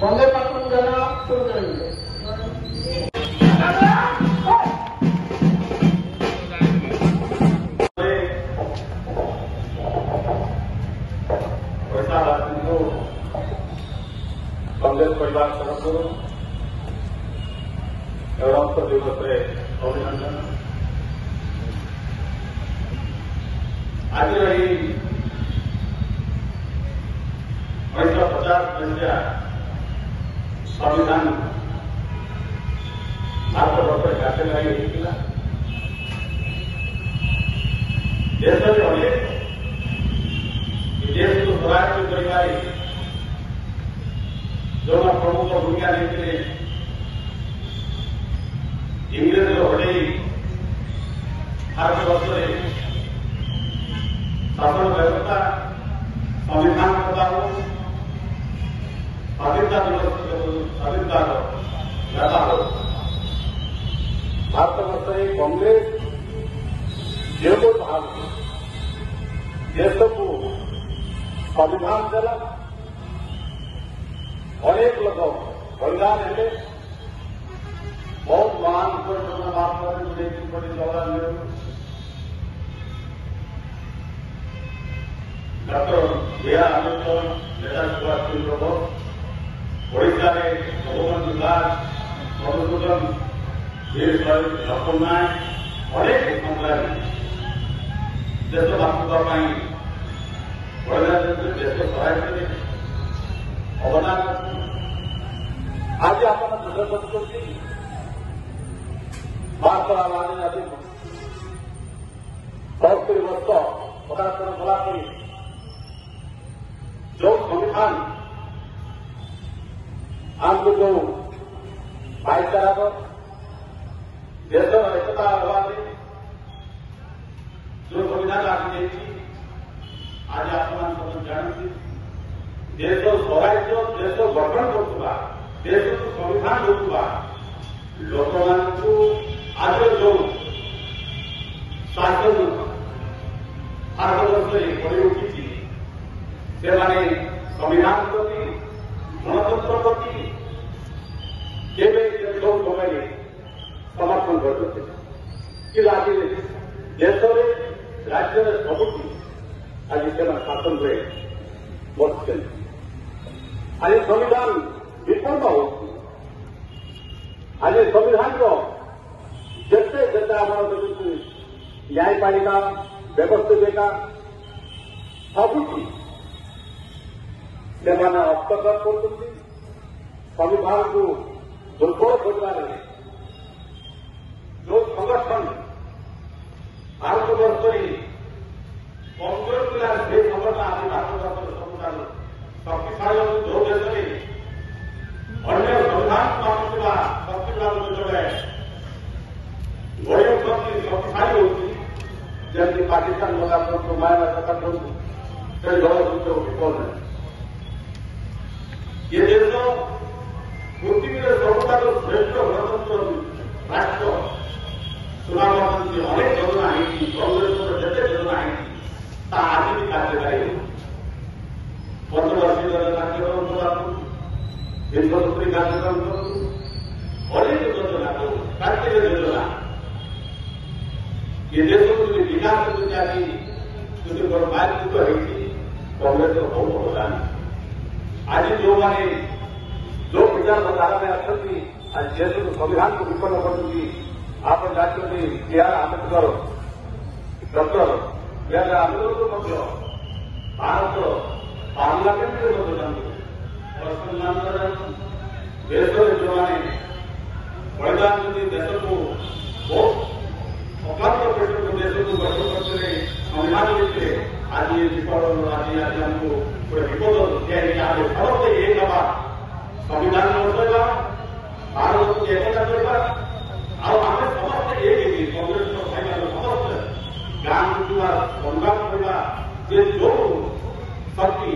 वंदे मातरम गाना शुरू करेंगे। कांग्रेस परिवार सदस्यों गणतंत्र दिवस अभिनंदन। आज 1950 संविधान भारत वर्ष कार्यकारी होता देश अनेक देश को स्वराज्य कर जो प्रमुख भूमिका नहीं इंग्रेज हटे भारत वर्ष शासन व्यवस्था संविधान प्रदान स्वाधीनता दिवस स्वाधीनता नेता हो भारत वर्ष कांग्रेस जो भाग देश को संविधान देला अनेक लोग बलिदान है बहुत महान Mahatma Jawaharlal Nehru doctor B R Ambedkar Netaji Subhash Chandra Bose Odisha में जगमोहन दास मधुसूदन वीर शहीद लक्ष्मण नायक अनेक संग्रामी देश मातृका बलिदान देश सहायता अवदान आज आपण दुर्लक्ष करते भारत आजादी 72 वर्ष पदार्पण कलापर जो संविधान आमको जो भाईचारा देश एकता अभाव जो संविधान आगे आज आप जानते देश स्वराज्य देश गठन करुवा देश को संविधान होता लोक मान आज जो शासन भारत वर्ष गढ़ी उठी से संविधान प्रति गणतंत्र प्रति केवे जो समय समर्थन करते कि आज देश राज्य सबुठी आज से शासन में बसुं आज संविधान विफल हो आज संविधान जिते जिते आम न्यायपालिका व्यवस्थिका सबुठी से हस्तक्षेप कर संविधान को दुर्बल कर जो संगठन भारत वर्ष कमजोर पिला से संगठन आज भारत वर्ष सबुठार शक्तिशाली जो देश अन्य संविधान मानुवा शक्तिशाली जो गढ़ी उठती शक्तिशाली होती जमी पाकिस्तान गला म्यांमार सरकार से जलसूत्र विफल ये देश पृथ्वी सबुठार श्रेष्ठ गणतंत्र राष्ट्र सुनामी अनेक योजना कांग्रेस जिते योजना आज भी कार्यकारी पंचवर्षीय कार्यक्रम करूँ विश्वसूत्री कार्यक्रम करूँ अनेक योजना करूँ कार्तिक योजना ये देश को विकास करने ଆୟୋଜିତ ହୋଇଛି କଂଗ୍ରେସର ବହୁତ ଅବଦାନ। ଆଜି ଯେଉଁମାନେ ଯୋଉ ବିଚାରଧାରାରେ ଅଛନ୍ତି ଆଜି ଦେଶକୁ ସମ୍ବିଧାନକୁ ବିପନ୍ନ କରୁଛନ୍ତି ଆପଣ ଜାଣିଛନ୍ତି B R Ambedkar doctor B R Ambedkar ମଧ୍ୟ ଭାରତ ପାର୍ଲାମେଣ୍ଟରେ ମଧ୍ୟ ଜାଣନ୍ତି ଦେଶରେ ଯେଉଁମାନେ ବଳିଦାନ ଯଦି ଦେଶକୁ ବହୁତ ଅକ୍ଲାନ୍ତ ପେଟକୁ ଦେଶକୁ ଗଠନ କରିଥିଲେ ସମ୍ବିଧାନ ଦେଇଥିଲେ ଆଜି ବିପଦ ଆଜି ଆମକୁ ଗୋଟେ ବିପଦ ତିଆରି ଆମେ ସମସ୍ତେ ଏକ ହେବା ସମ୍ବିଧାନ ବଞ୍ଚାଇବା ଭାରତକୁ ଏକତା କରିବା ଆଉ ଆମେ ସମସ୍ତେ ଏକ ହେଇକି କଂଗ୍ରେସର ଭାଇମାନେ ସମସ୍ତେ ଗାଁକୁ ଯିବା ସଂଗ୍ରାମ କରିବା ଯେ ଯୋଉ ଶକ୍ତି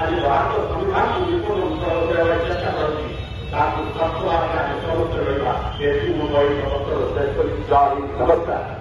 ଆଜି ଭାରତ ସମ୍ବିଧାନକୁ ବିପନ୍ନ କରିବାକୁ ଚେଷ୍ଟା କରୁଛି ତାକୁ ଶକ୍ତ ଭାବରେ ଆମେ ସମସ୍ତେ ରହିବା ଏଠି ମୁଁ କହି ଶେଷ କରି ଜୟ ହିନ୍ଦ ନମସ୍କାର।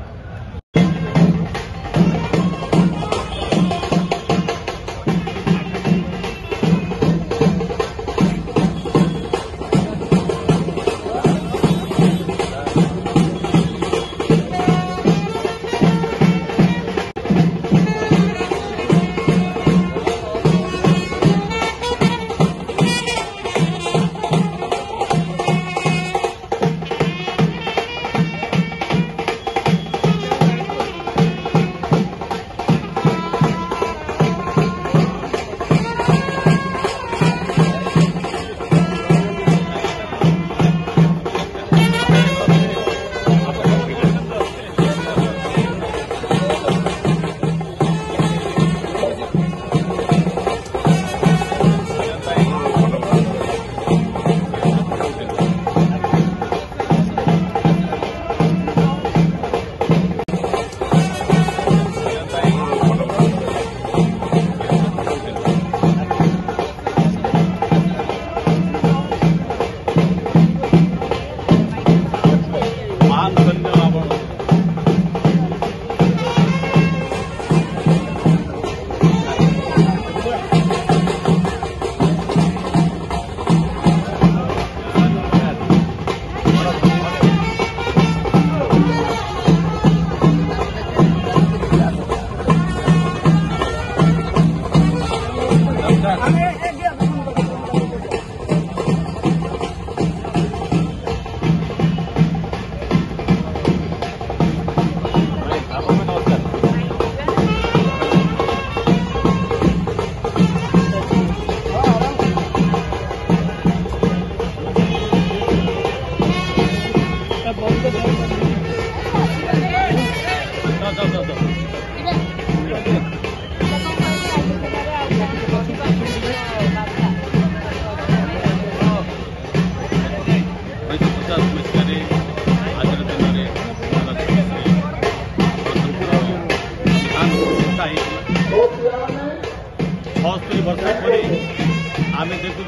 आमे देखु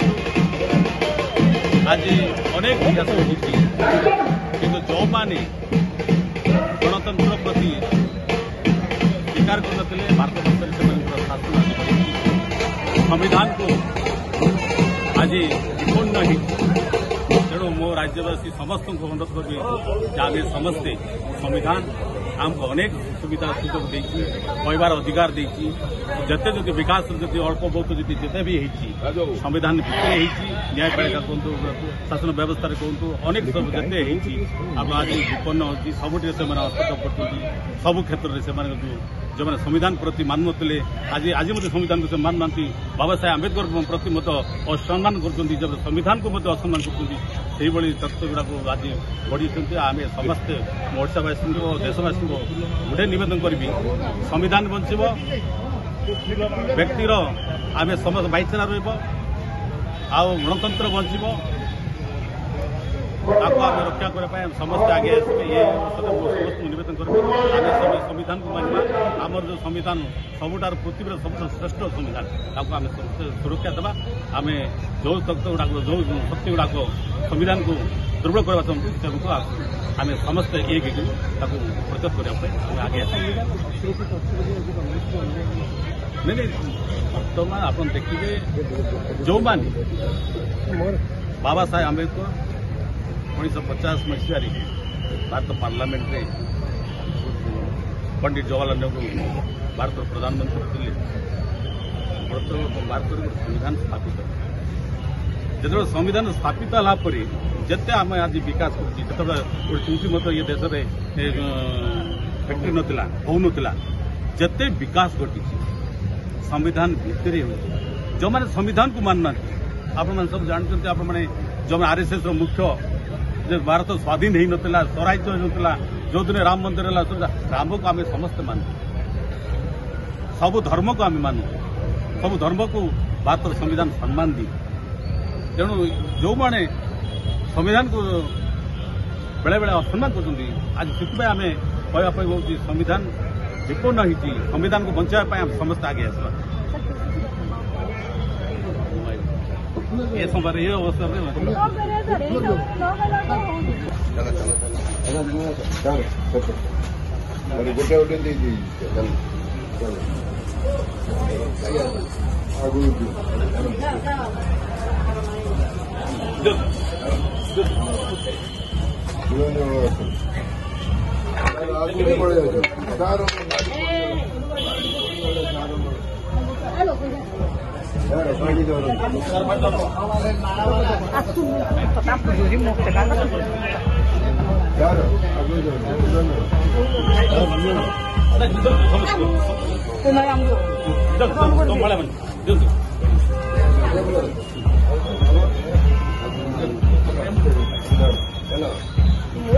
आज अनेक विकास होती किंतु जो माने गणतंत्र प्रति स्वीकार करते भारत वर्ष शासन संविधान को आज विपन्न ही तेणु मो राज्यवासी समस्त को अनुरोध करी आम समस्ते संविधान आमको अनेक सुविधा सुजोग कहबार अधिकार देती जिते जदि विकास जदि अल्प बहुत जदि जिते भी संविधान भितर न्यायपालिका कहतु शासन व्यवस्था कहतु अनेक सब जिते आप आज विपन्न होती सबुठ से हस्तक्षेप कर सब क्षेत्र में से जो मैंने संविधान प्रति मान नुले आज आज संविधान को से मान नाती बाबा साहेब आंबेडकर प्रति मत असम्मान कर संविधान को असम्मान कर तत्व गुड़ा आज बढ़ी आम समस्ते ओडावासी और देशवासी को गोटे नवेदन करी संविधान बंचब व्यक्तिर आम समस्त भाईचारा गणतंत्र बंचब आपको आम रक्षा करने समस्त आगे आसवे ये समस्त नवेदन कर संविधान को मानवा आमर जो संविधान सबुठार पृथ्वी सब श्रेष्ठ संविधान आपको आम सुरक्षा देवा आम जो तत्व गुड़ाक जो शक्ति गुड़ाक संविधान को दुर्बल करवा चाहूँ आम समस्ते एक प्रतिरोध करने आगे नहीं बर्तमान आप देखिए जो माने बाबा साहेब आंबेडकर 1950 मसीह भारत पार्लियामेंट पंडित जवाहरलाल नेहरू भारत प्रधानमंत्री थे भारत संविधान स्थापित जो संविधान स्थापित है जिते आम आज विकास कर चूसी मत ये देश में फैक्ट्री नाला हो नाला जिते विकास घटी संविधान भितर जो मैंने संविधान को मानना आपण सब जानते आप जो आरएसएस मुख्य जो भारत स्वाधीन हो नाला स्वराज्य होता जो दिन राम मंदिर है राम को आम समस्ते मानु सब धर्म को आम मानु सब धर्म को भारत संविधान सम्मान दी तेणु जो मैंने संविधान को बेले बेले असम्मान कर आज से आम कहवाई हूँ संविधान विपन्न होती संविधान को बचाई आम समस्त आगे आसवा ये समय ये अवसर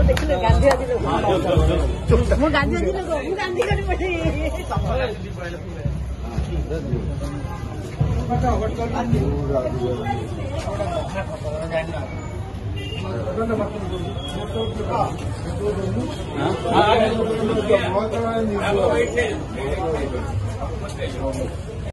देखिए गांधी आज लोग गांधी